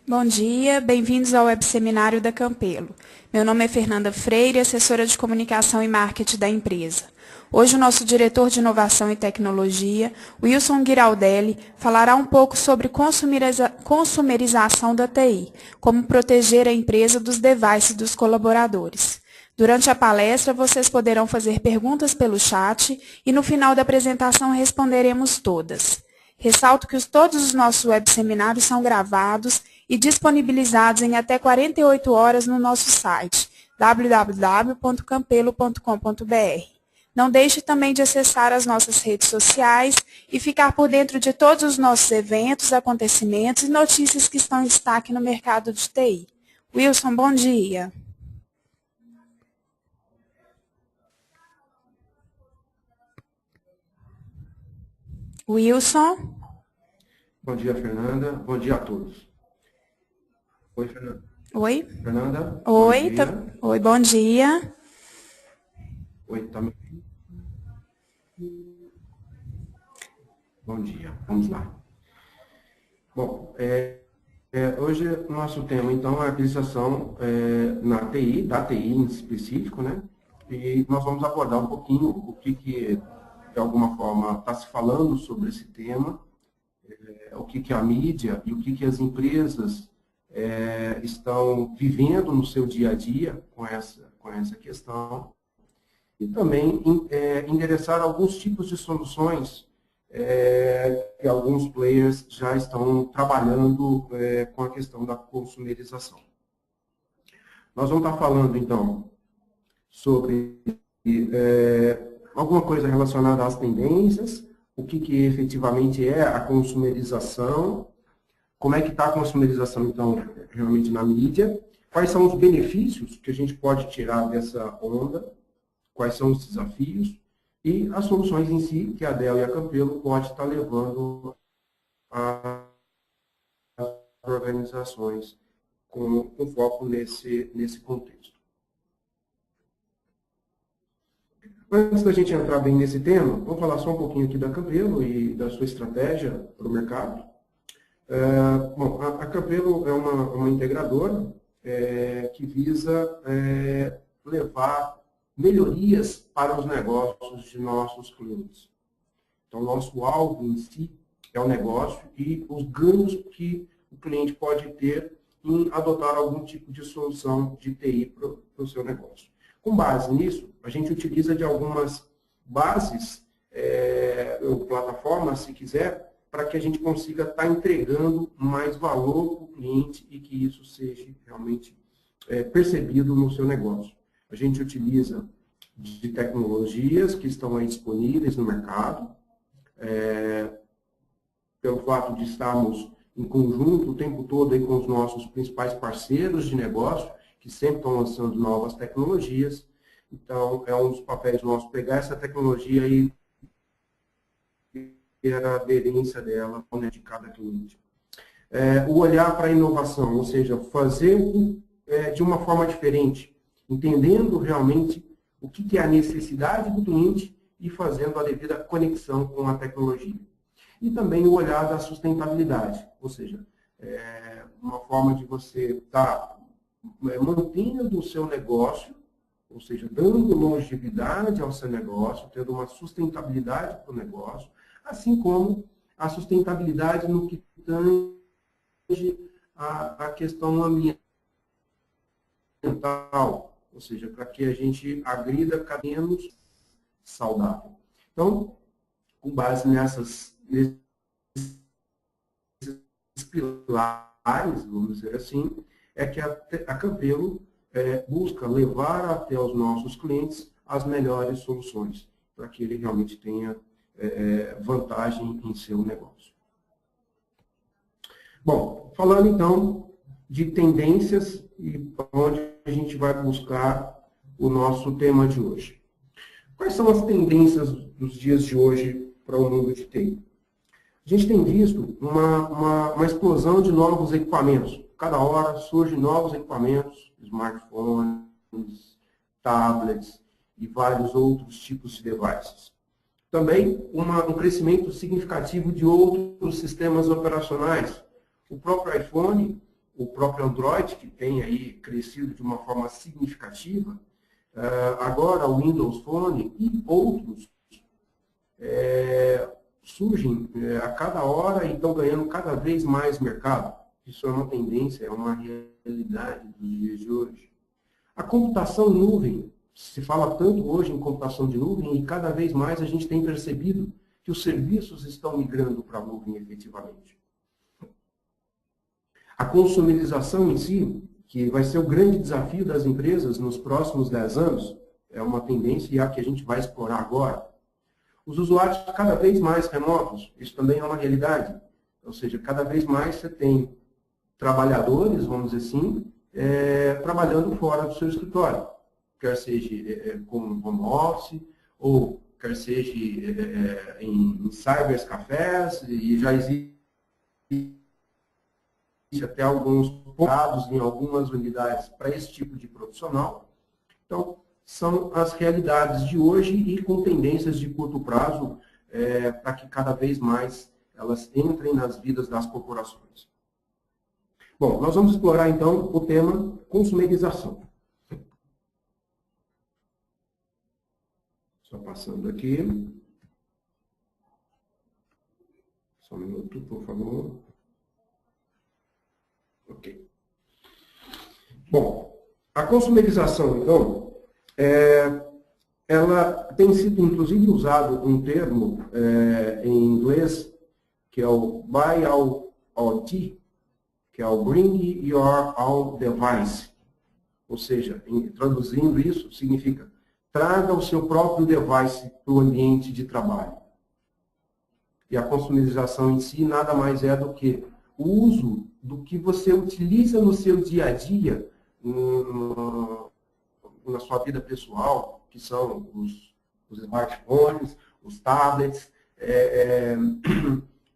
Bom dia, bem-vindos ao webseminário da Campelo. Meu nome é Fernanda Freire, assessora de comunicação e marketing da empresa. Hoje o nosso diretor de inovação e tecnologia, Wilson Giraldelli, falará um pouco sobre consumerização da TI, como proteger a empresa dos devices dos colaboradores. Durante a palestra, vocês poderão fazer perguntas pelo chat e no final da apresentação responderemos todas. Ressalto que todos os nossos webseminários são gravados e disponibilizados em até 48 horas no nosso site, www.campelo.com.br. Não deixe também de acessar as nossas redes sociais e ficar por dentro de todos os nossos eventos, acontecimentos e notícias que estão em destaque no mercado de TI. Wilson, bom dia. Wilson. Bom dia, Fernanda. Bom dia a todos. Oi, Fernanda. Oi. Fernanda. Oi, Oi, bom dia. Oi, tá me ouvindo? Bom dia, vamos lá. Bom, hoje o nosso tema, então, é a aquisição na TI, da TI em específico, né? E nós vamos abordar um pouquinho o que de alguma forma, está se falando sobre esse tema, o que a mídia e o que as empresas estão vivendo no seu dia a dia com essa questão, e também endereçar alguns tipos de soluções que alguns players já estão trabalhando com a questão da consumerização. Nós vamos estar falando, então, sobre alguma coisa relacionada às tendências, o que efetivamente é a consumerização, como é que está a consumerização, então, realmente na mídia, quais são os benefícios que a gente pode tirar dessa onda, quais são os desafios e as soluções em si que a Dell e a Campelo pode estar levando às organizações com foco nesse contexto. Antes da gente entrar bem nesse tema, vamos falar só um pouquinho aqui da Campelo e da sua estratégia para o mercado. Bom, a Campelo é uma integradora que visa levar melhorias para os negócios de nossos clientes. Então, nosso alvo em si é o negócio e os ganhos que o cliente pode ter em adotar algum tipo de solução de TI para o seu negócio. Com base nisso, a gente utiliza de algumas bases ou plataformas, se quiser, para que a gente consiga estar entregando mais valor para o cliente e que isso seja realmente percebido no seu negócio. A gente utiliza de tecnologias que estão aí disponíveis no mercado, pelo fato de estarmos em conjunto o tempo todo aí com os nossos principais parceiros de negócio, que sempre estão lançando novas tecnologias. Então, é um dos papéis nossos pegar essa tecnologia e ter a aderência dela de cada cliente. O olhar para a inovação, ou seja, fazer de uma forma diferente, entendendo realmente o que é a necessidade do cliente e fazendo a devida conexão com a tecnologia. E também o olhar da sustentabilidade, ou seja, uma forma de você estar mantendo o seu negócio, ou seja, dando longevidade ao seu negócio, tendo uma sustentabilidade para o negócio, assim como a sustentabilidade no que tange a questão ambiental, ou seja, para que a gente agrida menos saudável. Então, com base nesses pilares, vamos dizer assim, é que a Campelo busca levar até os nossos clientes as melhores soluções, para que ele realmente tenha vantagem em seu negócio. Bom, falando então de tendências e onde a gente vai buscar o nosso tema de hoje. Quais são as tendências dos dias de hoje para o mundo de TI? A gente tem visto uma explosão de novos equipamentos. Cada hora surgem novos equipamentos, smartphones, tablets e vários outros tipos de devices. Também um crescimento significativo de outros sistemas operacionais. O próprio iPhone o próprio Android, que tem aí crescido de uma forma significativa, agora o Windows Phone e outros surgem a cada hora e estão ganhando cada vez mais mercado. Isso é uma tendência, é uma realidade dos dias de hoje. A computação em nuvem, se fala tanto hoje em computação de nuvem e cada vez mais a gente tem percebido que os serviços estão migrando para a nuvem efetivamente. A consumerização em si, que vai ser o grande desafio das empresas nos próximos 10 anos, é uma tendência que a gente vai explorar agora. Os usuários cada vez mais remotos, isso também é uma realidade. Ou seja, cada vez mais você tem trabalhadores, vamos dizer assim, trabalhando fora do seu escritório. Quer seja como home office, ou quer seja em cybercafés, e já existe até alguns dados em algumas unidades para esse tipo de profissional. Então, são as realidades de hoje e com tendências de curto prazo para que cada vez mais elas entrem nas vidas das corporações. Bom, nós vamos explorar então o tema consumerização. Só passando aqui. Só um minuto, por favor. Ok. Bom, a consumerização, então, ela tem sido, inclusive, usado um termo em inglês, que é o BYOD, que é o Bring Your Own Device. Ou seja, traduzindo isso, significa traga o seu próprio device para o ambiente de trabalho. E a consumerização em si nada mais é do que o uso do que você utiliza no seu dia a dia, na sua vida pessoal, que são os smartphones, os tablets,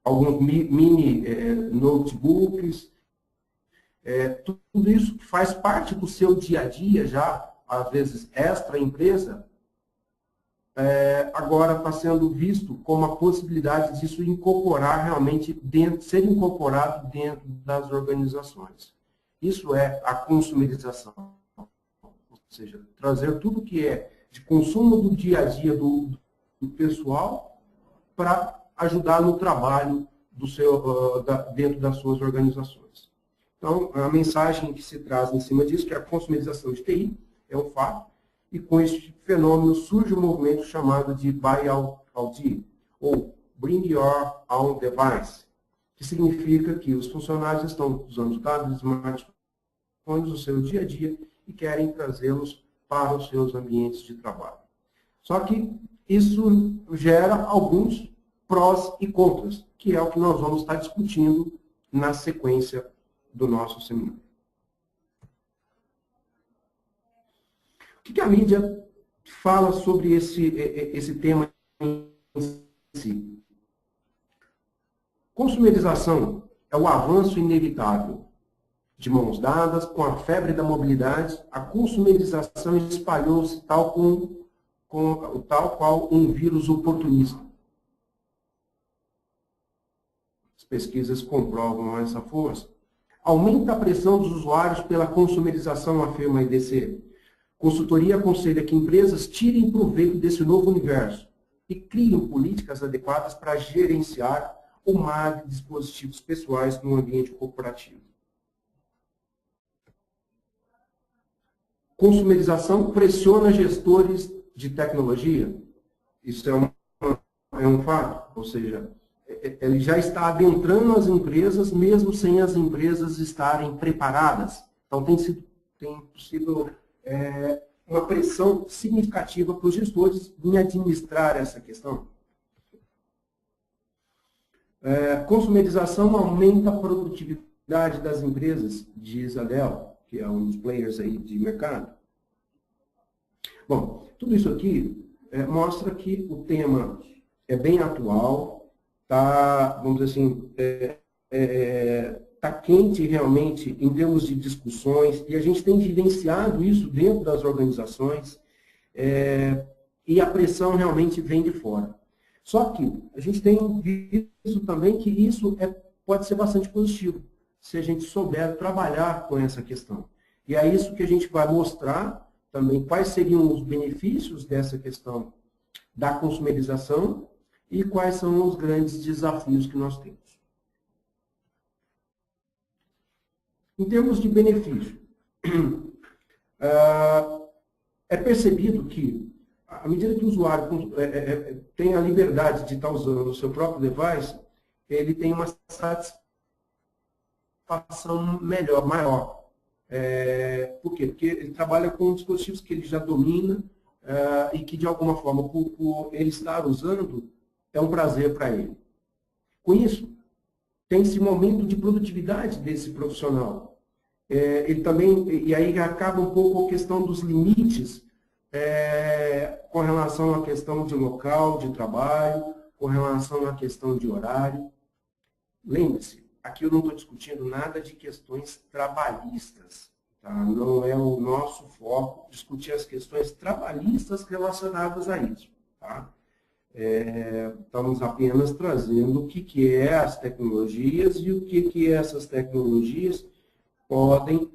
alguns mini notebooks, tudo isso que faz parte do seu dia a dia já, às vezes extra-empresa, agora está sendo visto como a possibilidade disso incorporar realmente ser incorporado dentro das organizações. Isso é a consumerização. Ou seja, trazer tudo que é de consumo do dia a dia do pessoal para ajudar no trabalho dentro das suas organizações. Então, a mensagem que se traz em cima disso, que é a consumerização de TI, é um fato, e com este fenômeno surge um movimento chamado de BYOD, ou Bring Your Own Device, que significa que os funcionários estão usando tablets, smartphones no seu dia a dia e querem trazê-los para os seus ambientes de trabalho. Só que isso gera alguns prós e contras, que é o que nós vamos estar discutindo na sequência do nosso seminário. O que a mídia fala sobre esse tema em si? Consumerização é o avanço inevitável. De mãos dadas, com a febre da mobilidade, a consumerização espalhou-se tal qual um vírus oportunista. As pesquisas comprovam essa força. Aumenta a pressão dos usuários pela consumerização, afirma a IDC. Consultoria aconselha que empresas tirem proveito desse novo universo e criem políticas adequadas para gerenciar o mar de dispositivos pessoais no ambiente corporativo. Consumerização pressiona gestores de tecnologia. Isso é um fato, ou seja, ele já está adentrando as empresas, mesmo sem as empresas estarem preparadas. Então, tem sido uma pressão significativa para os gestores em administrar essa questão. Consumerização aumenta a produtividade das empresas, diz a Dell, que é um dos players aí de mercado. Bom, tudo isso aqui mostra que o tema é bem atual, tá, vamos dizer assim, está quente realmente em termos de discussões, e a gente tem vivenciado isso dentro das organizações, e a pressão realmente vem de fora. Só que a gente tem visto também que isso pode ser bastante positivo. se a gente souber trabalhar com essa questão. E é isso que a gente vai mostrar também quais seriam os benefícios dessa questão da consumerização e quais são os grandes desafios que nós temos. Em termos de benefício, é percebido que, à medida que o usuário tem a liberdade de estar usando o seu próprio device, ele tem uma satisfação melhor, maior. Por quê? Porque ele trabalha com dispositivos que ele já domina e que, de alguma forma, por ele estar usando, é um prazer para ele. Com isso, tem esse momento de produtividade desse profissional. Ele também, e aí acaba um pouco a questão dos limites com relação à questão de local de trabalho, com relação à questão de horário. Lembre-se, aqui eu não estou discutindo nada de questões trabalhistas. Tá? Não é o nosso foco discutir as questões trabalhistas relacionadas a isso. Tá? Estamos apenas trazendo o que é as tecnologias e o que essas tecnologias podem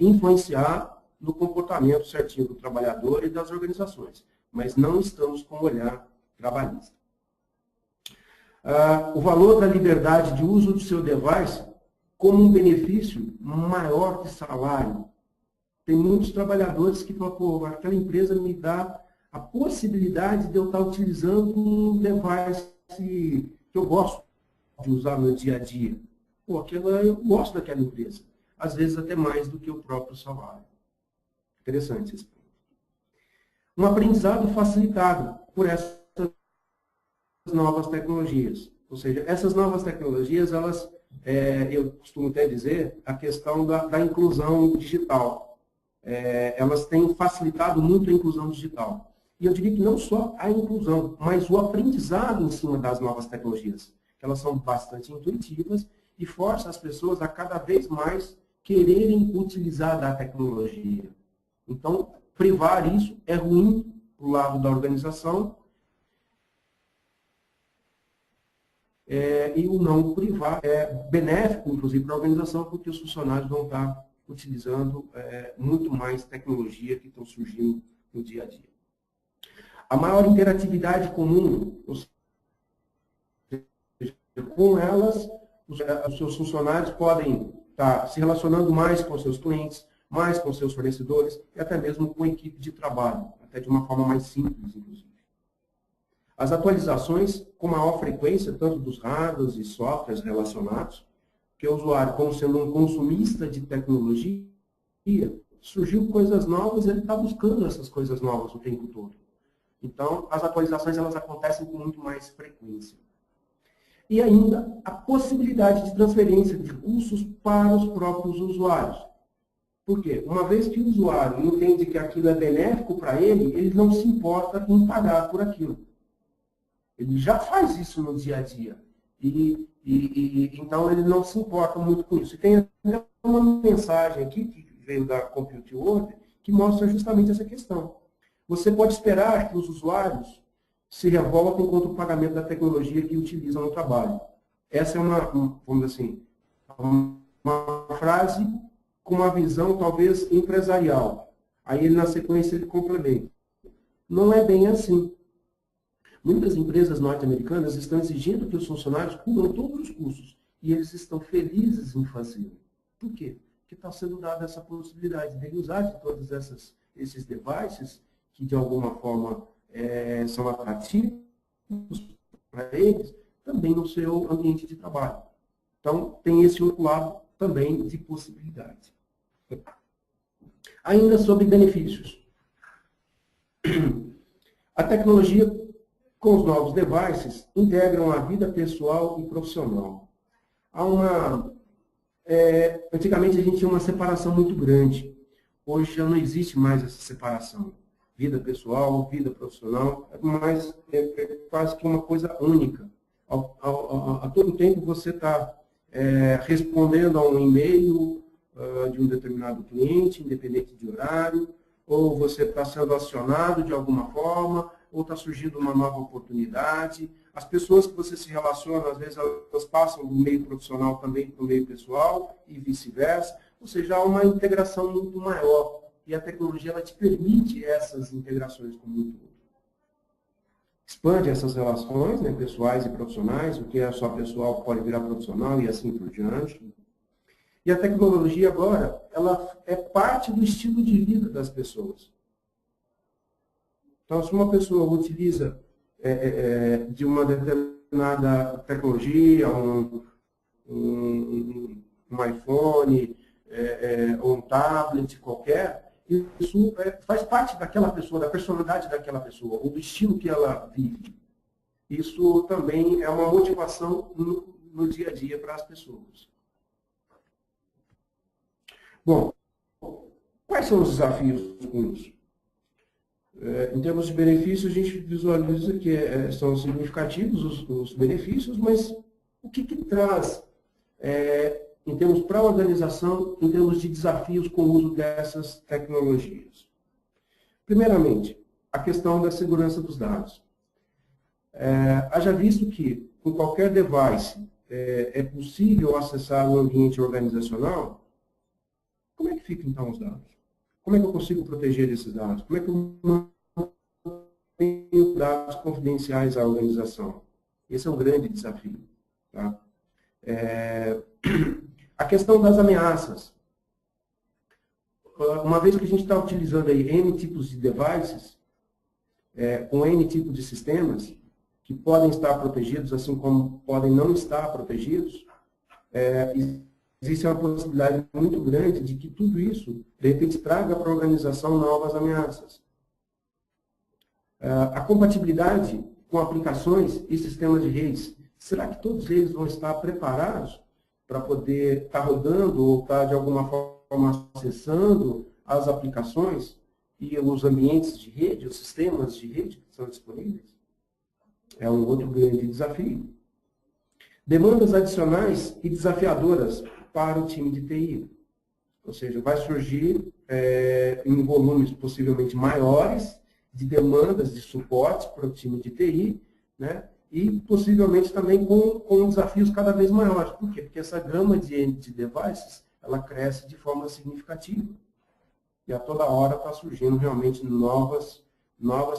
influenciar no comportamento certinho do trabalhador e das organizações, mas não estamos com o olhar trabalhista. O valor da liberdade de uso do seu device como um benefício maior que salário. Tem muitos trabalhadores que falam, pô, aquela empresa me dá a possibilidade de eu estar utilizando um device que eu gosto de usar no dia a dia. Pô, eu gosto daquela empresa. Às vezes até mais do que o próprio salário. Interessante esse ponto. Um aprendizado facilitado por essas novas tecnologias. Ou seja, essas novas tecnologias, elas, eu costumo até dizer, a questão da inclusão digital. Elas têm facilitado muito a inclusão digital. E eu diria que não só a inclusão, mas o aprendizado em cima das novas tecnologias. Elas são bastante intuitivas e forçam as pessoas a cada vez mais quererem utilizar da tecnologia. Então, privar isso é ruim para o lado da organização e o não privar é benéfico, inclusive, para a organização, porque os funcionários vão estar utilizando muito mais tecnologia que estão surgindo no dia a dia. A maior interatividade comum, ou seja, com elas, os seus funcionários podem estar se relacionando mais com seus clientes, mais com seus fornecedores e até mesmo com a equipe de trabalho, até de uma forma mais simples, inclusive. As atualizações com maior frequência, tanto dos hardwares e softwares relacionados, que o usuário, como sendo um consumista de tecnologia, surgiu coisas novas e ele está buscando essas coisas novas o tempo todo. Então, as atualizações elas acontecem com muito mais frequência. E ainda a possibilidade de transferência de recursos para os próprios usuários. Por quê? Uma vez que o usuário entende que aquilo é benéfico para ele não se importa em pagar por aquilo. Ele já faz isso no dia a dia. Então, ele não se importa muito com isso. E tem uma mensagem aqui, que veio da Compute World, que mostra justamente essa questão. Você pode esperar que os usuários se revoltem contra o pagamento da tecnologia que utilizam no trabalho. Essa é vamos dizer assim, uma frase com uma visão talvez empresarial. Aí, na sequência, ele complementa. Não é bem assim. Muitas empresas norte-americanas estão exigindo que os funcionários cubram todos os custos. E eles estão felizes em fazê-lo. Por quê? Porque está sendo dada essa possibilidade de usar de todos esses devices que, de alguma forma, são atrativos para eles, também no seu ambiente de trabalho. Então, tem esse outro lado também de possibilidade. Ainda sobre benefícios. A tecnologia com os novos devices integram a vida pessoal e profissional. Antigamente a gente tinha uma separação muito grande. Hoje já não existe mais essa separação. Vida pessoal, vida profissional, mas é quase que uma coisa única. A todo tempo você está respondendo a um e-mail de um determinado cliente, independente de horário, ou você está sendo acionado de alguma forma, ou está surgindo uma nova oportunidade. as pessoas que você se relaciona, às vezes elas passam do meio profissional também para o meio pessoal e vice-versa. Ou seja, há uma integração muito maior. E a tecnologia ela te permite essas integrações com muito outro. Expande essas relações, né, pessoais e profissionais, o que é só pessoal pode virar profissional e assim por diante. E a tecnologia agora, ela é parte do estilo de vida das pessoas. Então, se uma pessoa utiliza de uma determinada tecnologia, um iPhone, ou um tablet qualquer, isso faz parte daquela pessoa, da personalidade daquela pessoa, ou do estilo que ela vive. Isso também é uma motivação no dia a dia para as pessoas. Bom, quais são os desafios com isso? Em termos de benefícios, a gente visualiza que são significativos os benefícios, mas o que traz, em termos para a organização, em termos de desafios com o uso dessas tecnologias? Primeiramente, a questão da segurança dos dados. Haja visto que, com qualquer device, é possível acessar o ambiente organizacional, como é que ficam, então, os dados? Como é que eu consigo proteger esses dados? Como é que eu mantenho dados confidenciais à organização? Esse é um grande desafio. Tá? A questão das ameaças. Uma vez que a gente está utilizando aí N tipos de devices, com N tipos de sistemas, que podem estar protegidos, assim como podem não estar protegidos, existe uma possibilidade muito grande de que tudo isso, de repente, traga para a organização novas ameaças. A compatibilidade com aplicações e sistemas de redes. Será que todos eles vão estar preparados para poder estar rodando ou estar, de alguma forma, acessando as aplicações e os ambientes de rede, os sistemas de rede que são disponíveis? É um outro grande desafio. Demandas adicionais e desafiadoras para o time de TI. Ou seja, vai surgir em volumes possivelmente maiores de demandas de suporte para o time de TI, né? E possivelmente também com desafios cada vez maiores. Por quê? Porque essa gama de devices, ela cresce de forma significativa. E a toda hora está surgindo realmente novas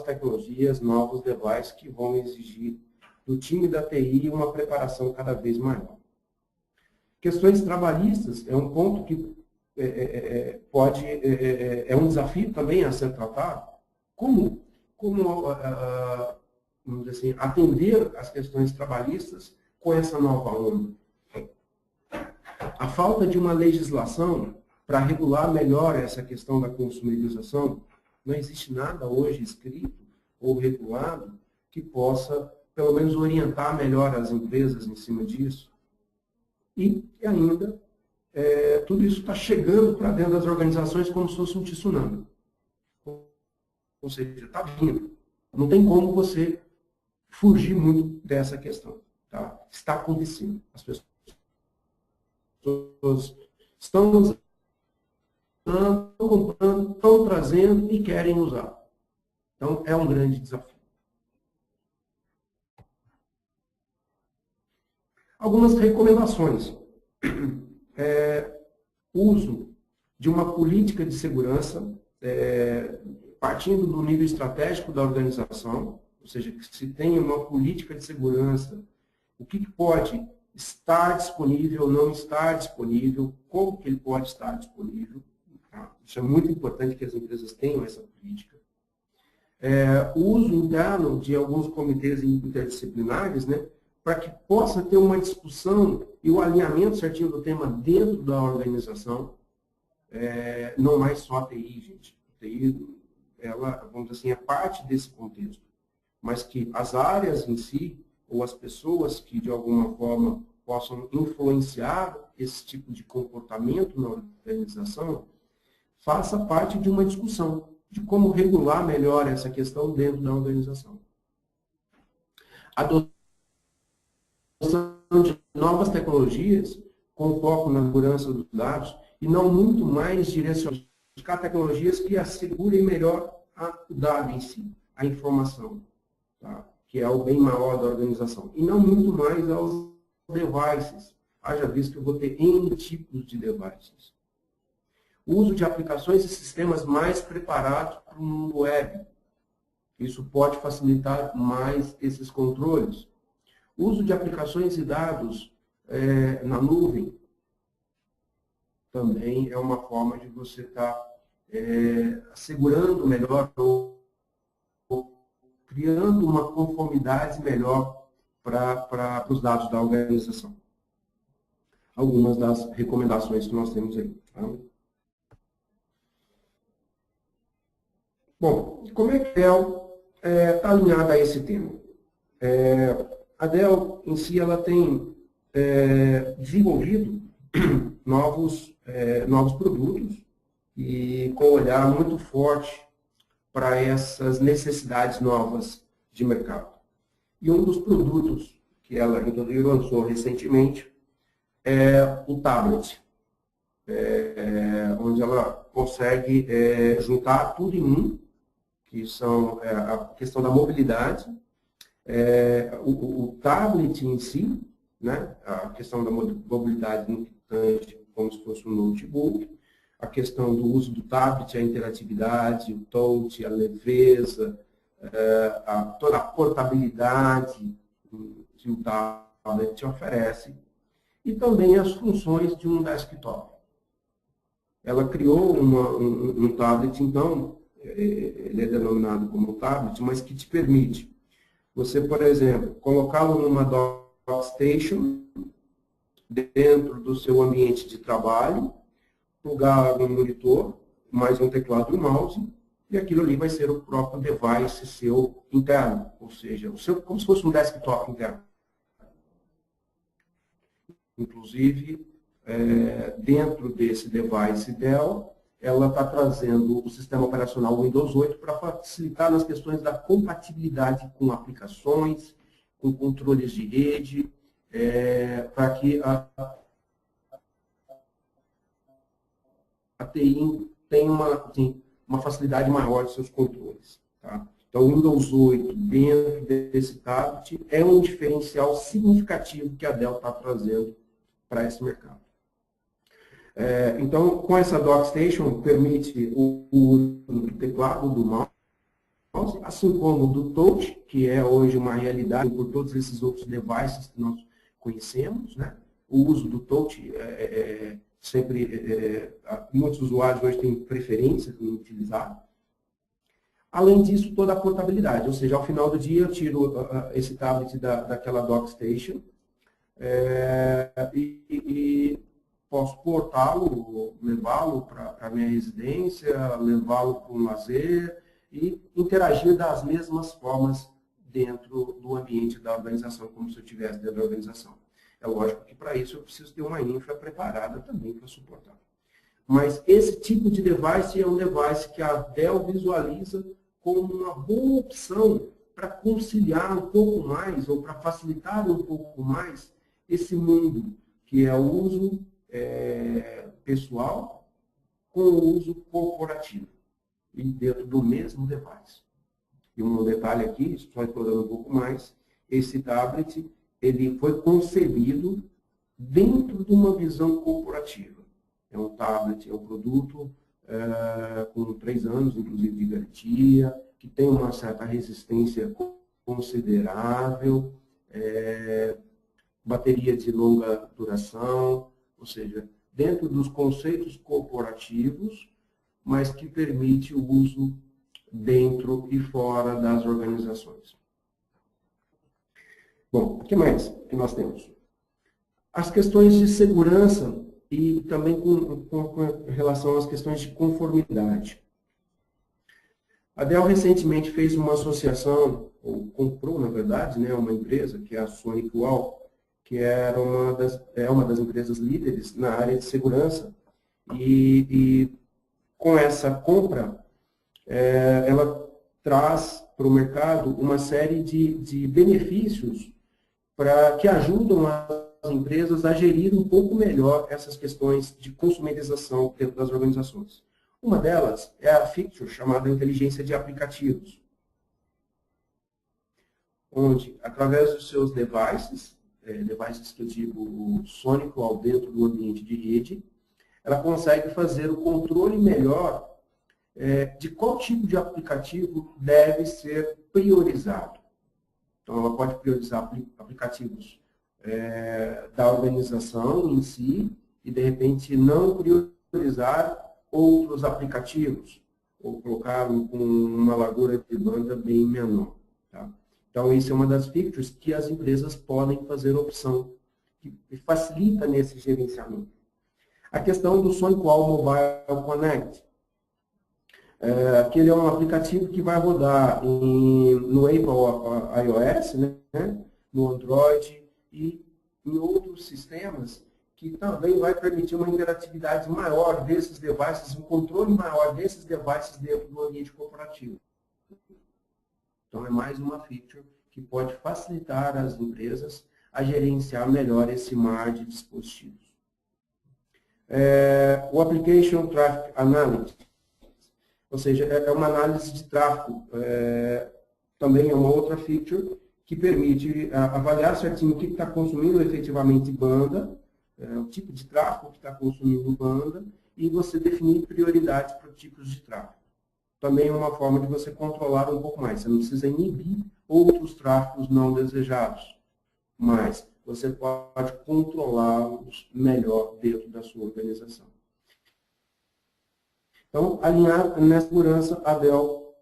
tecnologias, novos devices que vão exigir do time da TI uma preparação cada vez maior. Questões trabalhistas é um ponto que é um desafio também a ser tratado. Como vamos dizer assim, atender as questões trabalhistas com essa nova onda? A falta de uma legislação para regular melhor essa questão da consumerização, não existe nada hoje escrito ou regulado que possa, pelo menos, orientar melhor as empresas em cima disso. E ainda, tudo isso está chegando para dentro das organizações como se fosse um tsunami. Ou seja, está vindo. Não tem como você fugir muito dessa questão. Tá? Está acontecendo. As pessoas estão usando, estão comprando, estão trazendo e querem usar. Então, é um grande desafio. Algumas recomendações. Uso de uma política de segurança, partindo do nível estratégico da organização, ou seja, que se tenha uma política de segurança, o que pode estar disponível, não estar disponível, como que ele pode estar disponível. Tá? Isso é muito importante que as empresas tenham essa política. O uso interno de alguns comitês interdisciplinares, né, para que possa ter uma discussão e o alinhamento certinho do tema dentro da organização, não mais só a TI, gente. A TI, ela, vamos dizer assim, é parte desse contexto, mas que as áreas em si, ou as pessoas que, de alguma forma, possam influenciar esse tipo de comportamento na organização, faça parte de uma discussão de como regular melhor essa questão dentro da organização. Adoção de novas tecnologias com foco na segurança dos dados e não muito mais direcionar tecnologias que assegurem melhor o dado em si, a informação. Tá? Que que é o bem maior da organização, e não muito mais aos devices. Haja visto que eu vou ter N tipos de devices. O uso de aplicações e sistemas mais preparados para o mundo web. Isso pode facilitar mais esses controles. O uso de aplicações e dados na nuvem também é uma forma de você estar assegurando melhor ou criando uma conformidade melhor para os dados da organização. Algumas das recomendações que nós temos aí. Tá? Bom, como é que a Dell está alinhada a esse tema? A Dell, em si, ela tem desenvolvido novos produtos e com um olhar muito forte para essas necessidades novas de mercado. E um dos produtos que ela lançou recentemente é o tablet, onde ela consegue juntar tudo em um, que são a questão da mobilidade, o tablet em si, né, a questão da mobilidade no tocante, como se fosse um notebook, a questão do uso do tablet, a interatividade, o touch, a leveza, toda a portabilidade que o tablet te oferece, e também as funções de um desktop. Ela criou um tablet, então, ele é denominado como tablet, mas que te permite você, por exemplo, colocá-lo numa dockstation dentro do seu ambiente de trabalho, plugar um monitor, mais um teclado e um mouse, e aquilo ali vai ser o próprio device seu interno, ou seja, como se fosse um desktop interno. Inclusive, dentro desse device Dell, ela está trazendo o sistema operacional Windows 8 para facilitar nas questões da compatibilidade com aplicações, com controles de rede, para que a TI tenha uma facilidade maior de seus controles. Tá? Então, o Windows 8 dentro desse tablet é um diferencial significativo que a Dell está trazendo para esse mercado. Então, com essa DockStation, permite o uso do teclado, do mouse, assim como do touch, que é hoje uma realidade por todos esses outros devices que nós conhecemos. Né? O uso do touch muitos usuários hoje têm preferência em utilizar. Além disso, toda a portabilidade, ou seja, ao final do dia eu tiro esse tablet daquela DockStation e posso portá-lo, levá-lo para a minha residência, levá-lo para um lazer e interagir das mesmas formas dentro do ambiente da organização, como se eu estivesse dentro da organização. É lógico que para isso eu preciso ter uma infra preparada também para suportar. Mas esse tipo de device é um device que a Dell visualiza como uma boa opção para conciliar um pouco mais, ou para facilitar um pouco mais, esse mundo, que é o uso pessoal com o uso corporativo, e dentro do mesmo device. E um detalhe aqui, só explorando um pouco mais, esse tablet ele foi concebido dentro de uma visão corporativa. É um tablet, é um produto com 3 anos, inclusive, de garantia, que tem uma certa resistência considerável, bateria de longa duração, ou seja, dentro dos conceitos corporativos, mas que permite o uso dentro e fora das organizações. Bom, o que mais que nós temos? As questões de segurança e também com relação às questões de conformidade. A Dell recentemente fez uma associação, ou comprou, na verdade, né, uma empresa, que é a SonicWall, que era uma das empresas líderes na área de segurança, e com essa compra, ela traz para o mercado uma série de benefícios que ajudam as empresas a gerir um pouco melhor essas questões de consumerização dentro das organizações. Uma delas é a feature chamada inteligência de aplicativos. onde, através dos seus devices, devices que eu digo Sonic dentro do ambiente de rede, ela consegue fazer o controle melhor de qual tipo de aplicativo deve ser priorizado. Então, ela pode priorizar aplicativos da organização em si e, de repente, não priorizar outros aplicativos ou colocar com uma largura de banda bem menor. Tá? Então, isso é uma das features que as empresas podem fazer opção, que facilita nesse gerenciamento. A questão do SonicWall Mobile Connect. Aquele é um aplicativo que vai rodar no Apple iOS, né, no Android e em outros sistemas, que também vai permitir uma interatividade maior desses devices, um controle maior desses devices dentro do ambiente corporativo. Então, é mais uma feature que pode facilitar as empresas a gerenciar melhor esse mar de dispositivos. O Application Traffic Analytics, ou seja, é uma análise de tráfego, também é uma outra feature que permite avaliar certinho o que está consumindo efetivamente banda, o tipo de tráfego que está consumindo banda, e você definir prioridades para tipos de tráfego. Também é uma forma de você controlar um pouco mais. Você não precisa inibir outros tráfegos não desejados, mas você pode controlá-los melhor dentro da sua organização. Então, alinhar nessa segurança, a Dell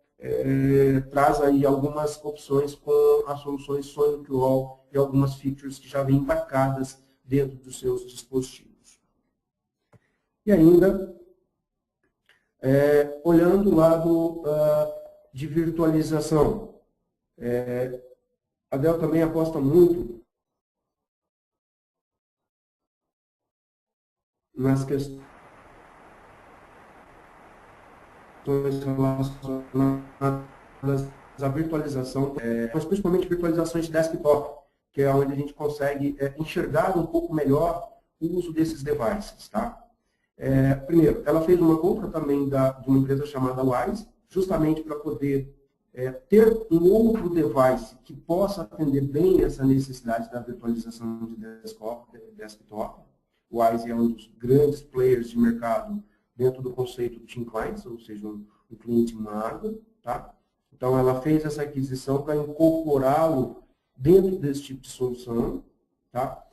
traz aí algumas opções com as soluções SonicWall e algumas features que já vêm embarcadas dentro dos seus dispositivos. E ainda, olhando o lado de virtualização, a Dell também aposta muito nas questões relacionadas à virtualização, mas principalmente virtualizações de desktop, que é onde a gente consegue enxergar um pouco melhor o uso desses devices. Tá? Primeiro, ela fez uma compra também de uma empresa chamada Wise, justamente para poder ter um outro device que possa atender bem essa necessidade da virtualização de desktop. O Wise é um dos grandes players de mercado dentro do conceito de Team Clients, ou seja, um cliente mago. Tá? Então, ela fez essa aquisição para incorporá-lo dentro desse tipo de solução. Tá?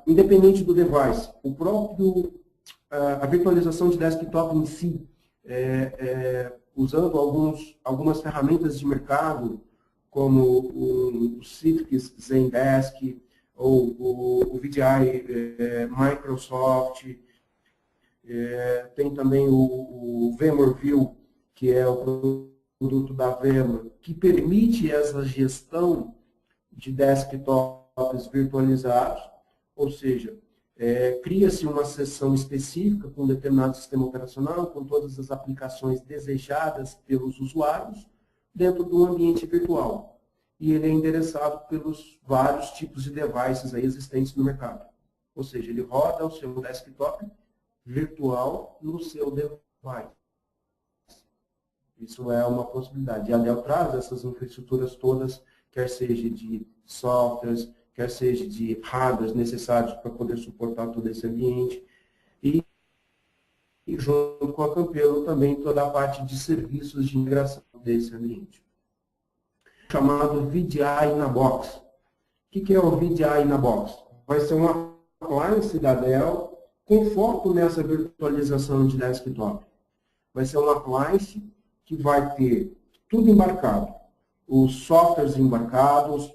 Independente do device, a virtualização de desktop em si, usando algumas ferramentas de mercado, como o Citrix Zendesk, ou o VDI Microsoft, tem também o VMware, que é o produto da VMware, que permite essa gestão de desktops virtualizados, ou seja, cria-se uma seção específica com um determinado sistema operacional, com todas as aplicações desejadas pelos usuários, dentro do ambiente virtual. E ele é endereçado pelos vários tipos de devices aí existentes no mercado. Ou seja, ele roda o seu desktop virtual no seu device. Isso é uma possibilidade. E a Dell traz essas infraestruturas todas, quer seja de softwares, quer seja de hardwares necessários para poder suportar todo esse ambiente. E junto com a Campelo também toda a parte de serviços de integração desse ambiente. Chamado VDI na Box. O que é o VDI na Box? Vai ser uma appliance da Dell com foco nessa virtualização de desktop. Vai ser uma appliance que vai ter tudo embarcado. Os softwares embarcados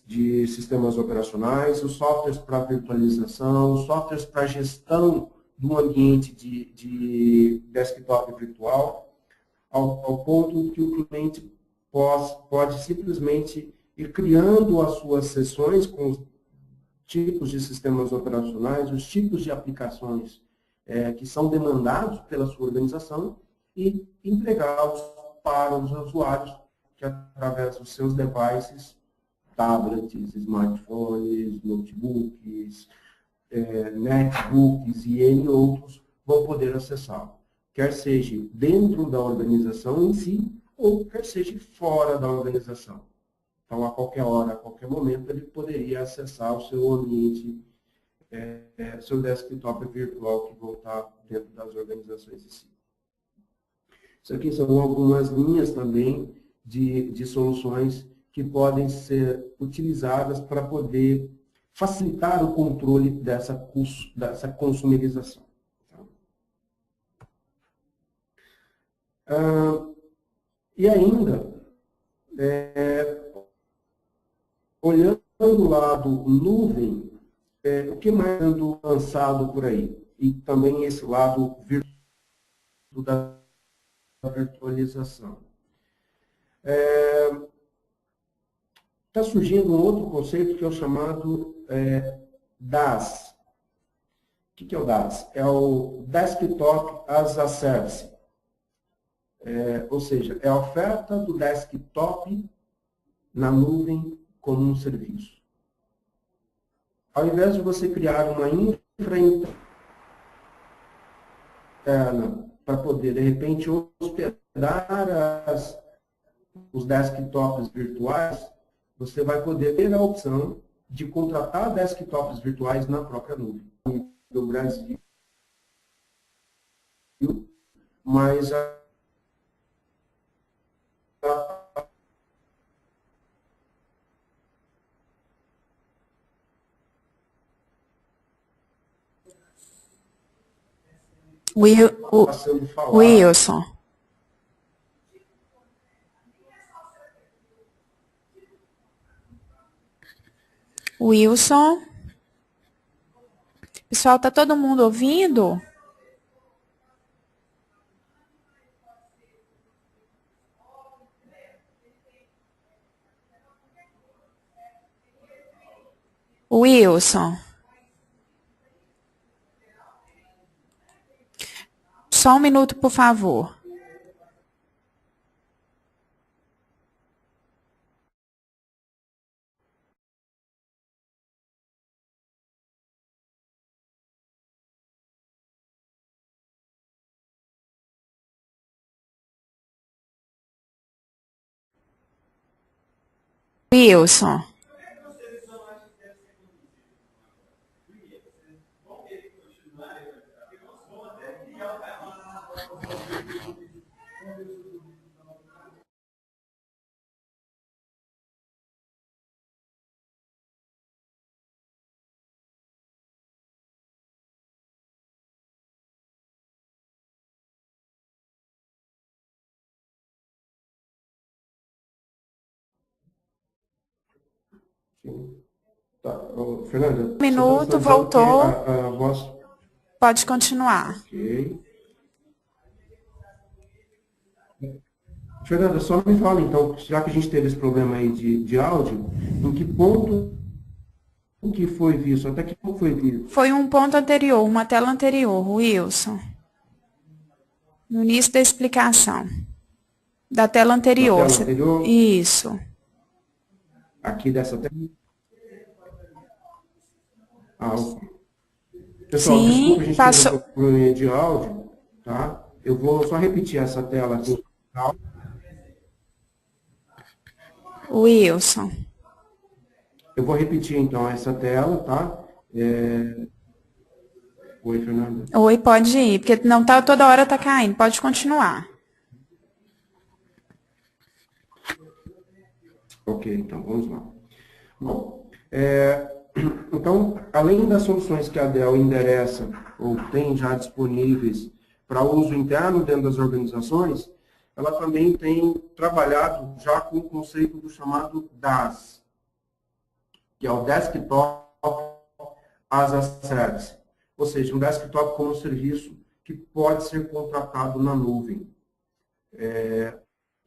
de sistemas operacionais, os softwares para virtualização, os softwares para gestão do ambiente de desktop virtual, ao ponto que o cliente pode simplesmente ir criando as suas sessões com os tipos de sistemas operacionais, os tipos de aplicações que são demandados pela sua organização e entregá-los para os usuários que, através dos seus devices, tablets, smartphones, notebooks, netbooks e N outros, vão poder acessá-lo. Quer seja dentro da organização em si, ou quer seja fora da organização. Então, a qualquer hora, a qualquer momento, ele poderia acessar o seu ambiente, seu desktop virtual que vão estar dentro das organizações em si. Isso aqui são algumas linhas também de soluções que podem ser utilizadas para poder facilitar o controle dessa consumerização. E ainda, olhando do lado nuvem, o que mais ando lançado por aí? E também esse lado da virtualização. Está surgindo um outro conceito que é o chamado DaaS. O que é o DaaS? É o Desktop as a Service. Ou seja, é a oferta do desktop na nuvem como um serviço. Ao invés de você criar uma infra interna para poder, de repente, hospedar os desktops virtuais, você vai poder ter a opção de contratar desktops virtuais na própria nuvem. Do Brasil, mas Wilson. Wilson. Pessoal, está todo mundo ouvindo? Wilson. Só um minuto, por favor. Wilson. Tá. Fernanda, Um minuto, voltou. A voz... Pode continuar. Ok. Fernanda, só me fala então, já que a gente teve esse problema aí de áudio, em que ponto que foi visto? Até que ponto foi visto? Foi um ponto anterior, uma tela anterior, Wilson. No início da explicação. Da tela anterior. Da tela anterior? Isso. Aqui dessa tela? Ok. Pessoal, Sim, desculpa, a gente passou. teve um problema de áudio, tá? Eu vou só repetir essa tela aqui. Wilson. Eu vou repetir, então, essa tela, tá? Oi, Fernanda. Oi, pode ir, porque não tá, toda hora tá caindo. Pode continuar. Ok, então, vamos lá. Bom, então, além das soluções que a Dell endereça ou tem já disponíveis para uso interno dentro das organizações, ela também tem trabalhado já com o conceito do chamado DaaS, que é o Desktop as a Service, ou seja, um desktop como serviço que pode ser contratado na nuvem.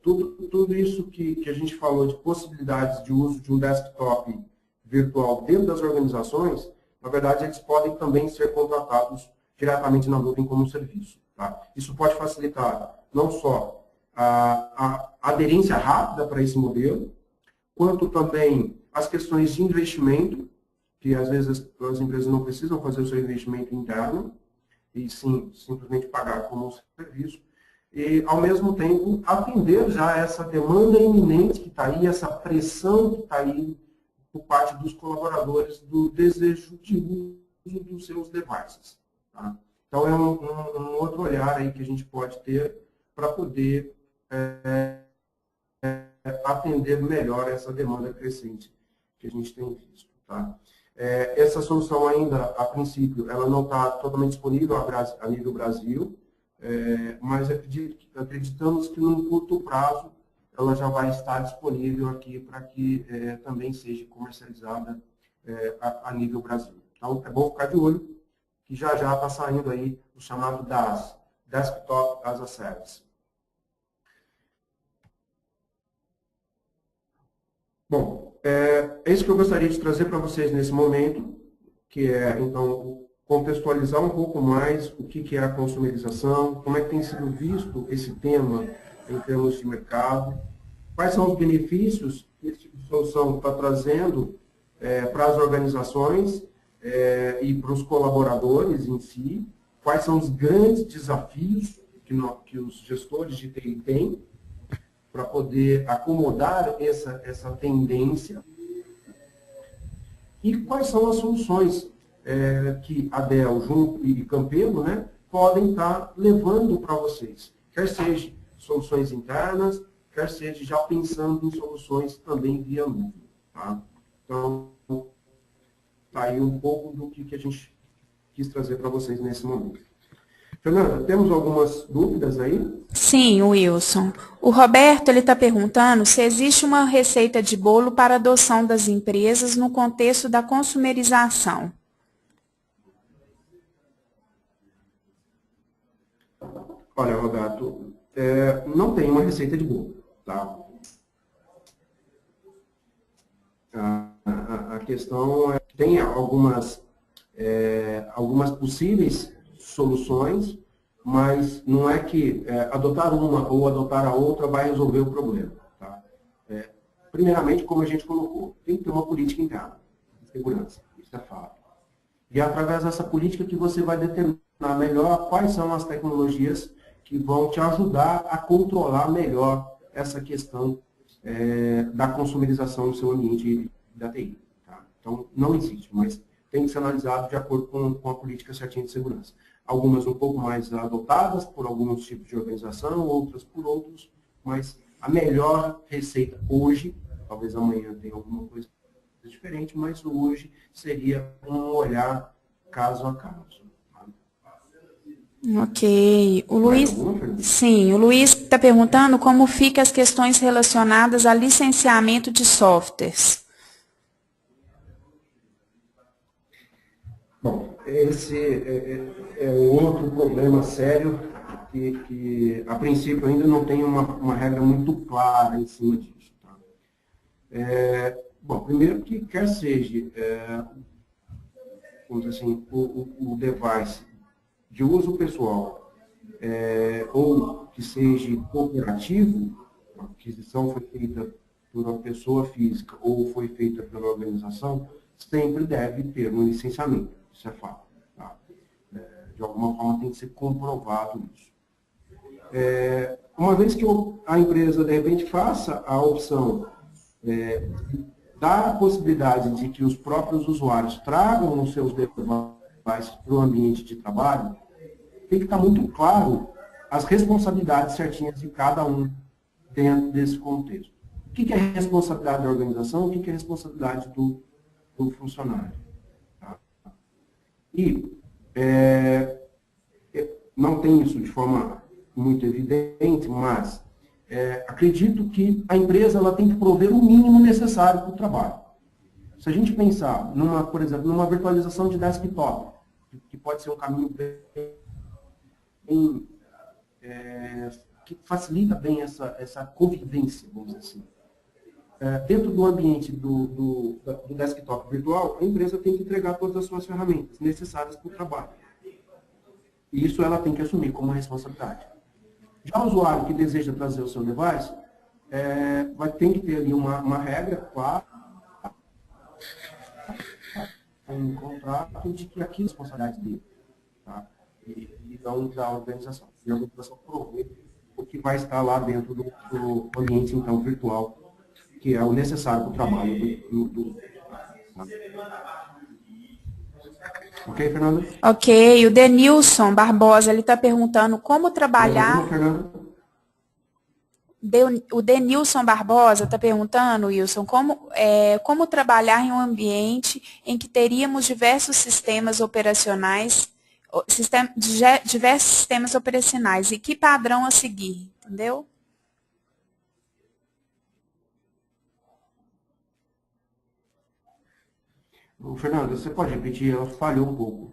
Tudo isso que a gente falou de possibilidades de uso de um desktop virtual dentro das organizações, na verdade, eles podem também ser contratados diretamente na nuvem como serviço. Tá? Isso pode facilitar não só a aderência rápida para esse modelo, quanto também as questões de investimento, que às vezes as empresas não precisam fazer o seu investimento interno, e sim simplesmente pagar como um serviço. e, ao mesmo tempo, atender já essa demanda iminente que está aí, essa pressão que está aí por parte dos colaboradores do desejo de uso dos seus devices. Tá? Então, é um outro olhar aí que a gente pode ter para poder atender melhor essa demanda crescente que a gente tem visto. Tá? Essa solução ainda, a princípio, ela não está totalmente disponível a nível Brasil, mas acreditamos que num curto prazo ela já vai estar disponível aqui para que também seja comercializada a nível Brasil. Então, é bom ficar de olho, que já está saindo aí o chamado DaaS, Desktop as a Service. Bom, é isso que eu gostaria de trazer para vocês nesse momento, que é, então, contextualizar um pouco mais o que é a consumerização, como é que tem sido visto esse tema em termos de mercado, quais são os benefícios que esse tipo de solução está trazendo para as organizações e para os colaboradores em si, quais são os grandes desafios que os gestores de TI têm para poder acomodar essa tendência e quais são as soluções que a Dell, junto e Campelo, né, podem estar levando para vocês, quer seja soluções internas, quer seja já pensando em soluções também via nuvem. Tá? Então, está aí um pouco do que a gente quis trazer para vocês nesse momento. Fernanda, temos algumas dúvidas aí? Sim, Wilson. O Roberto está perguntando se existe uma receita de bolo para adoção das empresas no contexto da consumerização. Olha, Roberto, não tem uma receita de bolo. Tá? A questão é que tem algumas possíveis soluções, mas não é que adotar uma ou adotar a outra vai resolver o problema. Tá? Primeiramente, como a gente colocou, tem que ter uma política interna de segurança, isso é fato. E é através dessa política que você vai determinar melhor quais são as tecnologias que vão te ajudar a controlar melhor essa questão da consumerização no seu ambiente da TI. Tá? Então, não existe, mas tem que ser analisado de acordo com a política certinha de segurança. Algumas um pouco mais adotadas por alguns tipos de organização, outras por outros, mas a melhor receita hoje, talvez amanhã tenha alguma coisa diferente, mas hoje seria um olhar caso a caso. Ok. O Luiz, sim, o Luiz está perguntando como ficam as questões relacionadas a licenciamento de softwares. Bom, esse é outro problema sério que, a princípio, ainda não tem uma regra muito clara em cima disso. Tá? Bom, primeiro que quer seja, vamos dizer assim, o device de uso pessoal ou que seja cooperativo, a aquisição foi feita por uma pessoa física ou foi feita pela organização, sempre deve ter um licenciamento. Isso é fato. Tá? De alguma forma tem que ser comprovado isso. Uma vez que a empresa, de repente, faça a opção, dá a possibilidade de que os próprios usuários tragam os seus devices para o ambiente de trabalho, tem que estar muito claro as responsabilidades certinhas de cada um dentro desse contexto. O que é responsabilidade da organização, o que é responsabilidade do funcionário. Tá? E não tem isso de forma muito evidente, mas acredito que a empresa ela tem que prover o mínimo necessário para o trabalho. Se a gente pensar, por exemplo, numa virtualização de desktop, que pode ser um caminho que facilita bem essa convivência, vamos dizer assim. Dentro do ambiente do desktop virtual, a empresa tem que entregar todas as suas ferramentas necessárias para o trabalho. E isso ela tem que assumir como responsabilidade. Já o usuário que deseja trazer o seu device, tem que ter ali uma regra clara, um contrato de que aquilo é responsabilidade dele. Tá? E não da organização. E a organização prover que vai estar lá dentro do ambiente, então, virtual, que é o necessário para o trabalho Ok, Fernanda? Ok, o Denilson Barbosa, ele está perguntando como Mais alguma, trabalhar. Fernanda? O Denilson Barbosa está perguntando, Wilson, como trabalhar em um ambiente em que teríamos diversos sistemas operacionais, diversos sistemas operacionais, e que padrão a seguir, entendeu? Fernanda, você pode repetir? Ela falhou um pouco. Não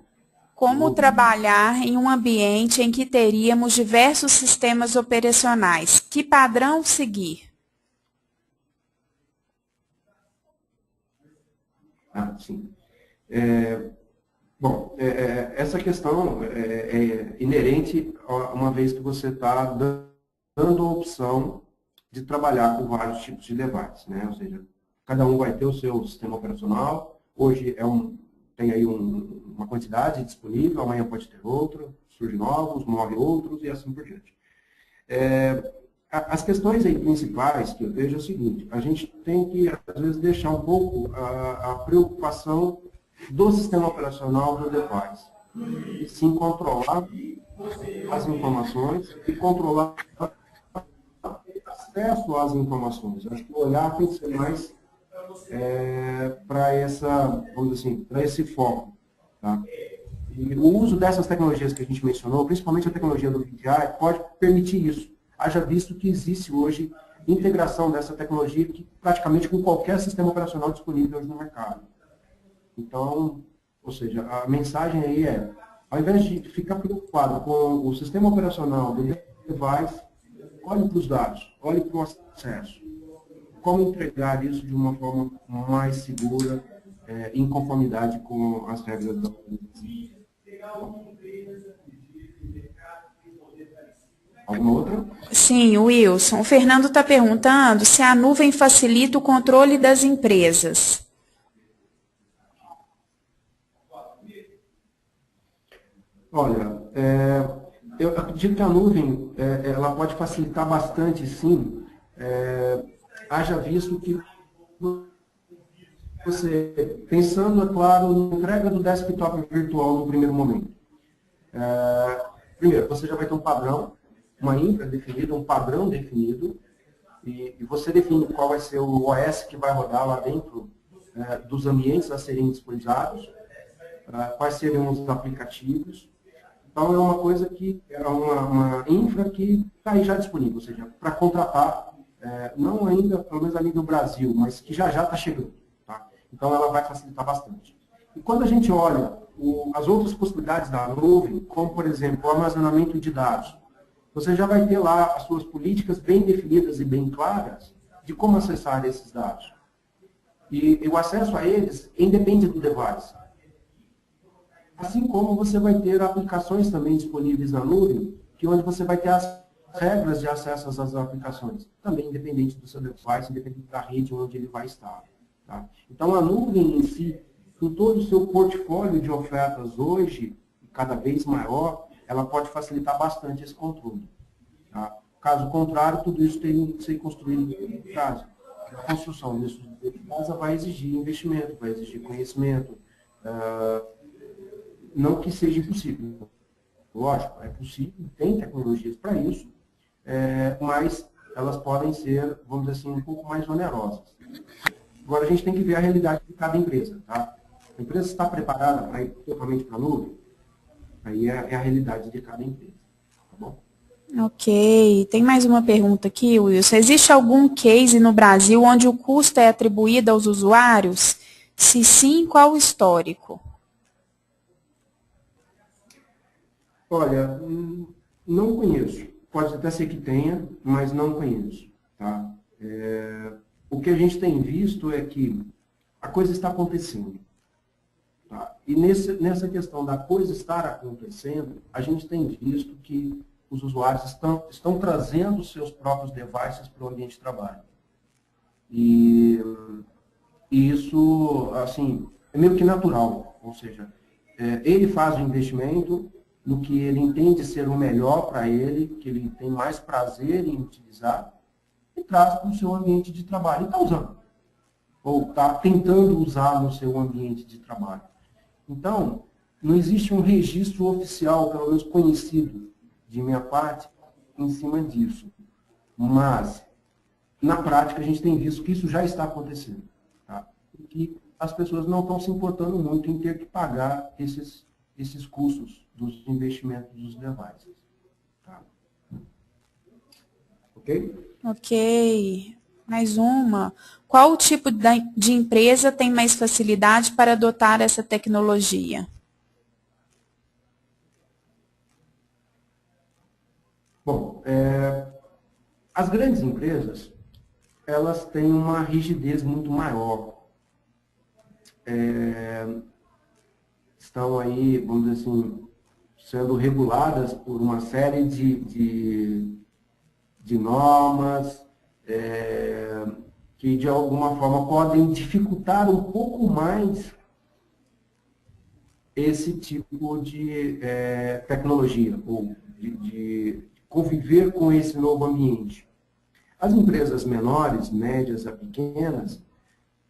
Como ouvi. trabalhar em um ambiente em que teríamos diversos sistemas operacionais, que padrão seguir? Ah, sim. Bom, essa questão é inerente uma vez que você está dando a opção de trabalhar com vários tipos de devices, né? Ou seja, cada um vai ter o seu sistema operacional. Hoje tem aí uma quantidade disponível, amanhã pode ter outra, surgem novos, morrem outros e assim por diante. As questões aí principais que eu vejo é o seguinte: a gente tem que, às vezes, deixar um pouco a preocupação do sistema operacional do device. E sim controlar as informações e controlar o acesso às informações. Acho que o olhar tem que ser mais para vamos dizer assim, para esse foco. Tá? E o uso dessas tecnologias que a gente mencionou, principalmente a tecnologia do VDI, pode permitir isso. Haja visto que existe hoje integração dessa tecnologia praticamente com qualquer sistema operacional disponível hoje no mercado. Então, ou seja, a mensagem aí ao invés de ficar preocupado com o sistema operacional do device, olhe para os dados, olhe para o acesso. Como entregar isso de uma forma mais segura, em conformidade com as regras da organização. Alguma outra? Sim, Wilson. O Fernando está perguntando se a nuvem facilita o controle das empresas. Olha, eu acredito que a nuvem ela pode facilitar bastante, sim, haja visto que você, pensando, é claro, na entrega do desktop virtual no primeiro momento. Primeiro, você já vai ter um padrão, uma infra definida, um padrão definido, e você define qual vai ser o OS que vai rodar lá dentro dos ambientes a serem disponibilizados, quais seriam os aplicativos. Então, é uma coisa que é uma infra que está aí já disponível, ou seja, para contratar, não ainda, pelo menos a nível Brasil, mas que já está chegando. Tá? Então, ela vai facilitar bastante. E quando a gente olha as outras possibilidades da nuvem, como, por exemplo, o armazenamento de dados, você já vai ter lá as suas políticas bem definidas e bem claras de como acessar esses dados. E o acesso a eles independe do device. Assim como você vai ter aplicações também disponíveis na nuvem, onde você vai ter as regras de acesso às aplicações, também independente do seu device, independente da rede onde ele vai estar. Tá? Então, a nuvem em si, com todo o seu portfólio de ofertas hoje, cada vez maior, ela pode facilitar bastante esse controle. Tá? Caso contrário, tudo isso tem que ser construído em casa. A construção disso de casa vai exigir investimento, vai exigir conhecimento. Não que seja impossível. Lógico, é possível, tem tecnologias para isso, mas elas podem ser, vamos dizer assim, um pouco mais onerosas. Agora, a gente tem que ver a realidade de cada empresa. Tá? A empresa está preparada para ir totalmente para a nuvem? Aí é a realidade de cada empresa. Tá bom? Ok. Tem mais uma pergunta aqui, Wilson. Existe algum case no Brasil onde o custo é atribuído aos usuários? Se sim, qual o histórico? Olha, não conheço. Pode até ser que tenha, mas não conheço. Tá? O que a gente tem visto é que a coisa está acontecendo. Tá? E nessa questão da coisa estar acontecendo, a gente tem visto que os usuários estão trazendo os seus próprios devices para o ambiente de trabalho. E isso, assim, é meio que natural. Ou seja, ele faz o investimento, no que ele entende ser o melhor para ele, que ele tem mais prazer em utilizar, e traz para o seu ambiente de trabalho. E está usando. Ou está tentando usar no seu ambiente de trabalho. Então, não existe um registro oficial, pelo menos conhecido de minha parte, em cima disso. Mas, na prática, a gente tem visto que isso já está acontecendo. Tá? E que as pessoas não estão se importando muito em ter que pagar esses custos dos investimentos dos devices. Tá? Ok? Ok. Mais uma. Qual o tipo de empresa tem mais facilidade para adotar essa tecnologia? Bom, as grandes empresas, elas têm uma rigidez muito maior. Estão aí, vamos dizer assim, sendo reguladas por uma série de normas, que de alguma forma podem dificultar um pouco mais esse tipo de tecnologia, ou de conviver com esse novo ambiente. As empresas menores, médias a pequenas,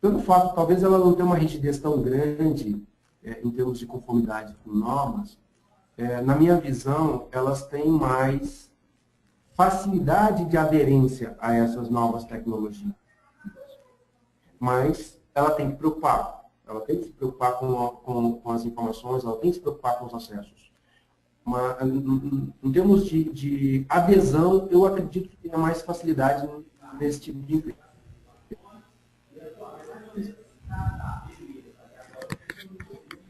pelo fato, talvez ela não tenha uma rigidez tão grande em termos de conformidade com normas, na minha visão, elas têm mais facilidade de aderência a essas novas tecnologias. Mas ela tem que preocupar. Ela tem que se preocupar com as informações, ela tem que se preocupar com os acessos. Mas, em termos de adesão, eu acredito que tenha mais facilidade nesse tipo de empresa.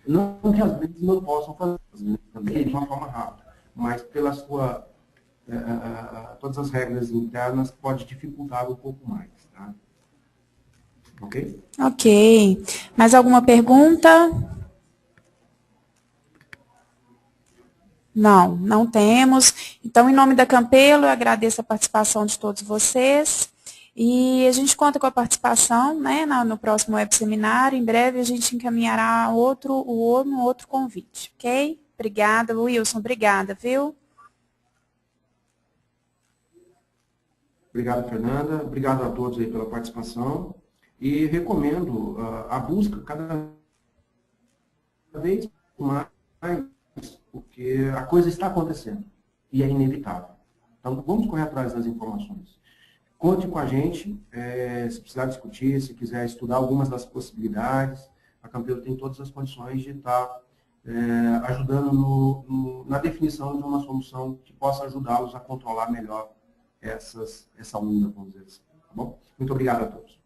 Não que às vezes não possam fazer também de uma forma rápida, mas pela sua todas as regras internas pode dificultar um pouco mais. Tá? Ok? Ok. Mais alguma pergunta? Não, não temos. Então, em nome da Campelo, eu agradeço a participação de todos vocês. E a gente conta com a participação, né, no próximo web seminário. Em breve a gente encaminhará um outro convite, ok? Obrigada, Wilson. Obrigada, viu? Obrigado, Fernanda. Obrigado a todos aí pela participação. E recomendo a busca cada vez mais, porque a coisa está acontecendo e é inevitável. Então, vamos correr atrás das informações. Conte com a gente, se precisar discutir, se quiser estudar algumas das possibilidades. A Campelo tem todas as condições de estar ajudando na definição de uma solução que possa ajudá-los a controlar melhor essa onda, vamos dizer assim. Tá bom? Muito obrigado a todos.